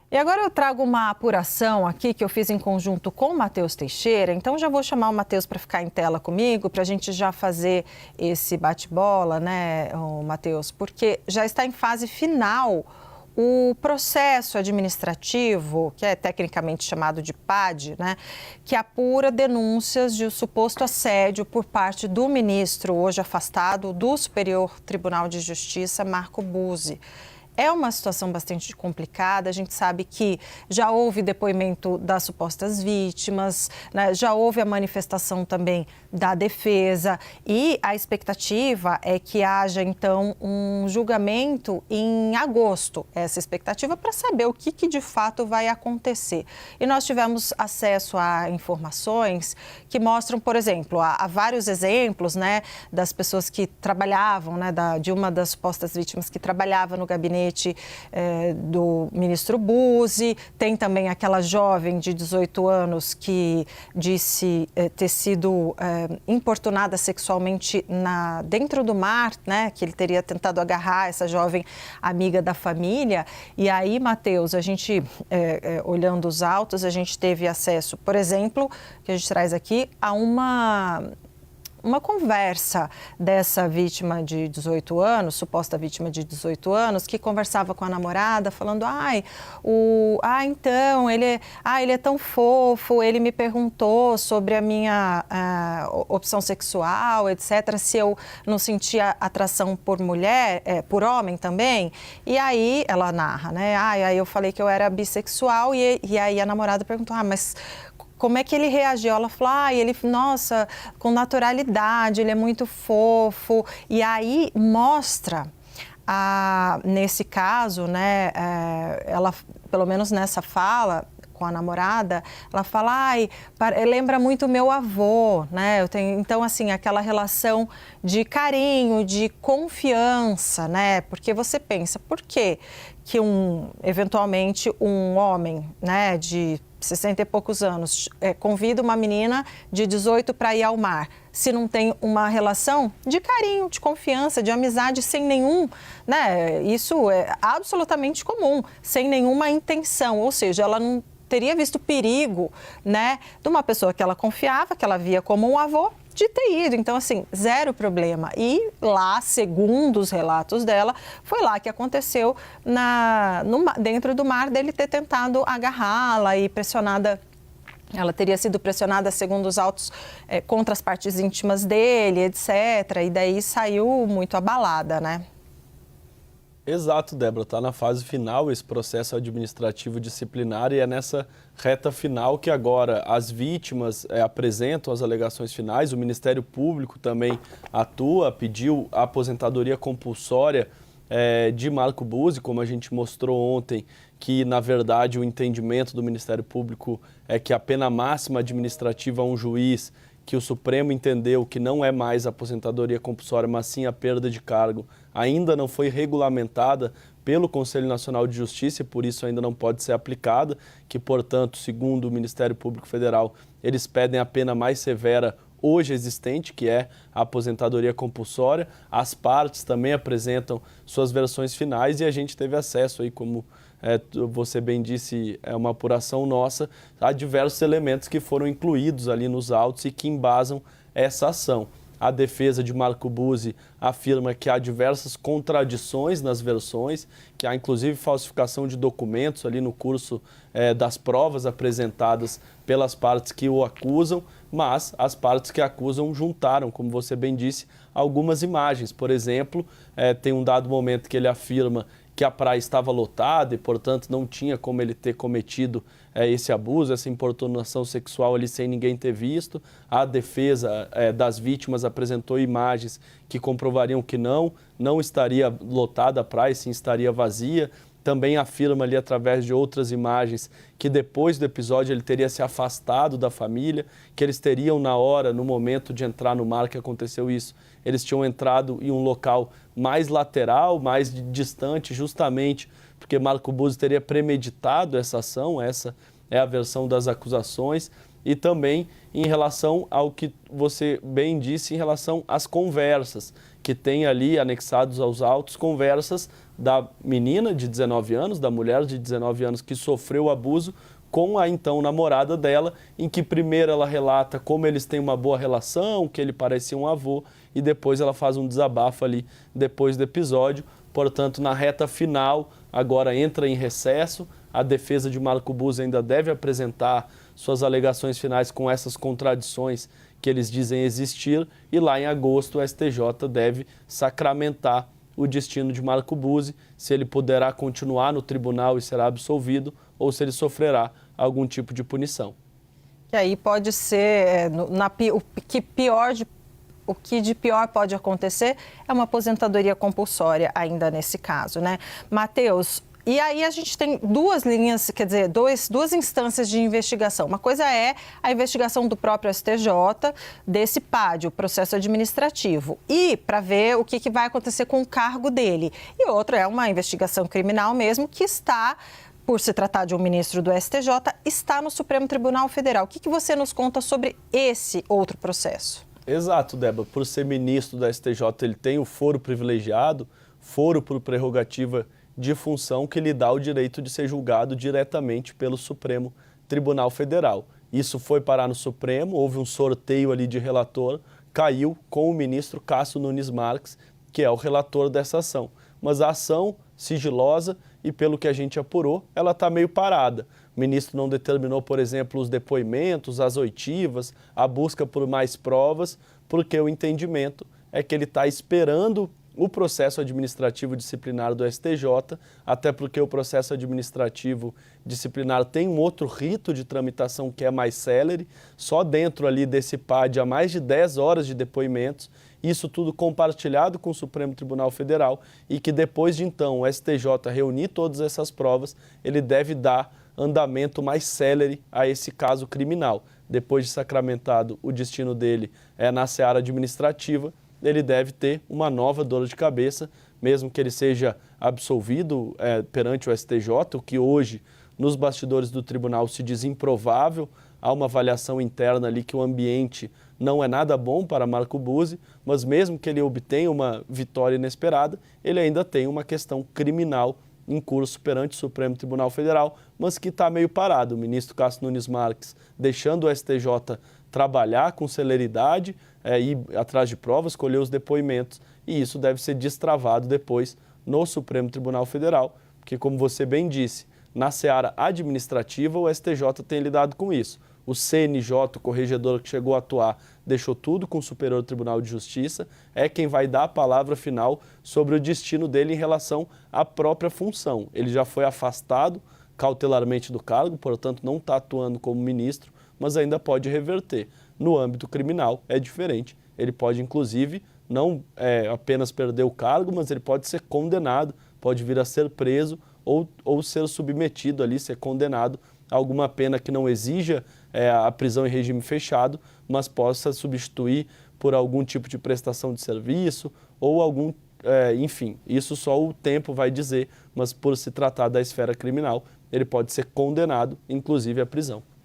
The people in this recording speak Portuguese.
E agora eu trago uma apuração aqui que eu fiz em conjunto com o Matheus Teixeira. Então já vou chamar o Matheus para ficar em tela comigo, para a gente já fazer esse bate-bola, né, Matheus? Porque já está em fase final o processo administrativo, que é tecnicamente chamado de PAD, né, que apura denúncias de suposto assédio por parte do ministro, hoje afastado, do Superior Tribunal de Justiça, Marco Buzzi. É uma situação bastante complicada, a gente sabe que já houve depoimento das supostas vítimas, né? Já houve a manifestação também da defesa e a expectativa é que haja, então, um julgamento em agosto. Essa expectativa para saber o que de fato vai acontecer. E nós tivemos acesso a informações que mostram, por exemplo, há vários exemplos, né, das pessoas que trabalhavam, né, de uma das supostas vítimas que trabalhava no gabinete do ministro Buzzi. Tem também aquela jovem de 18 anos que disse ter sido importunada sexualmente dentro do mar, né? Que ele teria tentado agarrar essa jovem amiga da família. E aí, Matheus, a gente, olhando os autos, a gente teve acesso, por exemplo, que a gente traz aqui, a uma conversa dessa vítima de 18 anos, suposta vítima de 18 anos, que conversava com a namorada, falando, então, ele é tão fofo, ele me perguntou sobre a minha opção sexual, etc., se eu não sentia atração por mulher, por homem também. E aí, ela narra, né, aí eu falei que eu era bissexual, e aí a namorada perguntou, mas como é que ele reagiu? Ela falou, nossa, com naturalidade, ele é muito fofo. E aí mostra, nesse caso, né, ela, pelo menos nessa fala com a namorada, ela fala, lembra muito meu avô, né? Então, assim, aquela relação de carinho, de confiança, né? Porque você pensa, por que eventualmente um homem, né, de 60 e poucos anos, convida uma menina de 18 para ir ao mar, se não tem uma relação de carinho, de confiança, de amizade, sem nenhum, né? Isso é absolutamente comum, sem nenhuma intenção, ou seja, ela não teria visto perigo, né, de uma pessoa que ela confiava, que ela via como um avô, de ter ido. Então, assim, zero problema. E lá, segundo os relatos dela, foi lá que aconteceu dentro do mar dele ter tentado agarrá-la e pressionada. Ela teria sido pressionada, segundo os autos, contra as partes íntimas dele, etc. E daí saiu muito abalada, né? Exato, Débora. Está na fase final esse processo administrativo disciplinar e é nessa reta final que agora as vítimas apresentam as alegações finais, o Ministério Público também atua, pediu a aposentadoria compulsória de Marco Buzzi, como a gente mostrou ontem, que na verdade o entendimento do Ministério Público é que a pena máxima administrativa a um juiz, que o Supremo entendeu que não é mais a aposentadoria compulsória, mas sim a perda de cargo, ainda não foi regulamentada pelo Conselho Nacional de Justiça e por isso ainda não pode ser aplicada, que, portanto, segundo o Ministério Público Federal, eles pedem a pena mais severa hoje existente, que é a aposentadoria compulsória. As partes também apresentam suas versões finais e a gente teve acesso aí, como você bem disse, é uma apuração nossa, há diversos elementos que foram incluídos ali nos autos e que embasam essa ação. A defesa de Marco Buzzi afirma que há diversas contradições nas versões, que há inclusive falsificação de documentos ali no curso das provas apresentadas pelas partes que o acusam, mas as partes que acusam juntaram, como você bem disse, algumas imagens. Por exemplo, tem um dado momento que ele afirma que a praia estava lotada e, portanto, não tinha como ele ter cometido esse abuso, essa importunação sexual ali sem ninguém ter visto. A defesa das vítimas apresentou imagens que comprovariam que não estaria lotada a praia, sim estaria vazia. Também afirma ali através de outras imagens que depois do episódio ele teria se afastado da família, que eles teriam no momento de entrar no mar que aconteceu isso, eles tinham entrado em um local mais lateral, mais distante, justamente porque Marco Buzzi teria premeditado essa ação, essa é a versão das acusações, e também em relação ao que você bem disse, em relação às conversas, que tem ali anexados aos autos, conversas da menina de 19 anos, da mulher de 19 anos que sofreu o abuso, com a então namorada dela, em que primeiro ela relata como eles têm uma boa relação, que ele parecia um avô, e depois ela faz um desabafo ali depois do episódio. Portanto, na reta final, agora entra em recesso, a defesa de Marco Buzzi ainda deve apresentar suas alegações finais com essas contradições que eles dizem existir, e lá em agosto o STJ deve sacramentar o destino de Marco Buzzi, se ele poderá continuar no tribunal e será absolvido, ou se ele sofrerá algum tipo de punição. Que aí pode ser, o que de pior pode acontecer é uma aposentadoria compulsória ainda nesse caso, né? Matheus, e aí a gente tem duas linhas, quer dizer, duas instâncias de investigação. Uma coisa é a investigação do próprio STJ, desse PAD, o processo administrativo, e para ver o que vai acontecer com o cargo dele. E outra é uma investigação criminal mesmo, que está, por se tratar de um ministro do STJ, está no Supremo Tribunal Federal. O que você nos conta sobre esse outro processo? Exato, Débora. Por ser ministro da STJ, ele tem o foro privilegiado, foro por prerrogativa de função que lhe dá o direito de ser julgado diretamente pelo Supremo Tribunal Federal. Isso foi parar no Supremo, houve um sorteio ali de relator, caiu com o ministro Cássio Nunes Marques, que é o relator dessa ação. Mas a ação sigilosa e, pelo que a gente apurou, ela está meio parada. O ministro não determinou, por exemplo, os depoimentos, as oitivas, a busca por mais provas, porque o entendimento é que ele está esperando o processo administrativo disciplinar do STJ, até porque o processo administrativo disciplinar tem um outro rito de tramitação que é mais célere, só dentro ali desse PAD há mais de 10 horas de depoimentos, isso tudo compartilhado com o Supremo Tribunal Federal, e que depois de então o STJ reunir todas essas provas, ele deve dar andamento mais célere a esse caso criminal. Depois de sacramentado o destino dele na seara administrativa, ele deve ter uma nova dor de cabeça, mesmo que ele seja absolvido perante o STJ, o que hoje, nos bastidores do tribunal, se diz improvável. Há uma avaliação interna ali que o ambiente não é nada bom para Marco Buzzi, mas mesmo que ele obtenha uma vitória inesperada, ele ainda tem uma questão criminal em curso perante o Supremo Tribunal Federal, mas que está meio parado. O ministro Cássio Nunes Marques deixando o STJ trabalhar com celeridade, ir atrás de provas, colher os depoimentos, e isso deve ser destravado depois no Supremo Tribunal Federal, porque, como você bem disse, na seara administrativa o STJ tem lidado com isso. O CNJ, o corregedor que chegou a atuar, deixou tudo com o Superior Tribunal de Justiça, é quem vai dar a palavra final sobre o destino dele em relação à própria função. Ele já foi afastado cautelarmente do cargo, portanto não está atuando como ministro, mas ainda pode reverter. No âmbito criminal é diferente. Ele pode, inclusive, não apenas perder o cargo, mas ele pode ser condenado, pode vir a ser preso ou ser submetido ali, ser condenado a alguma pena que não exija a prisão em regime fechado, mas possa substituir por algum tipo de prestação de serviço ou algum, enfim, isso só o tempo vai dizer, mas por se tratar da esfera criminal, ele pode ser condenado, inclusive à prisão.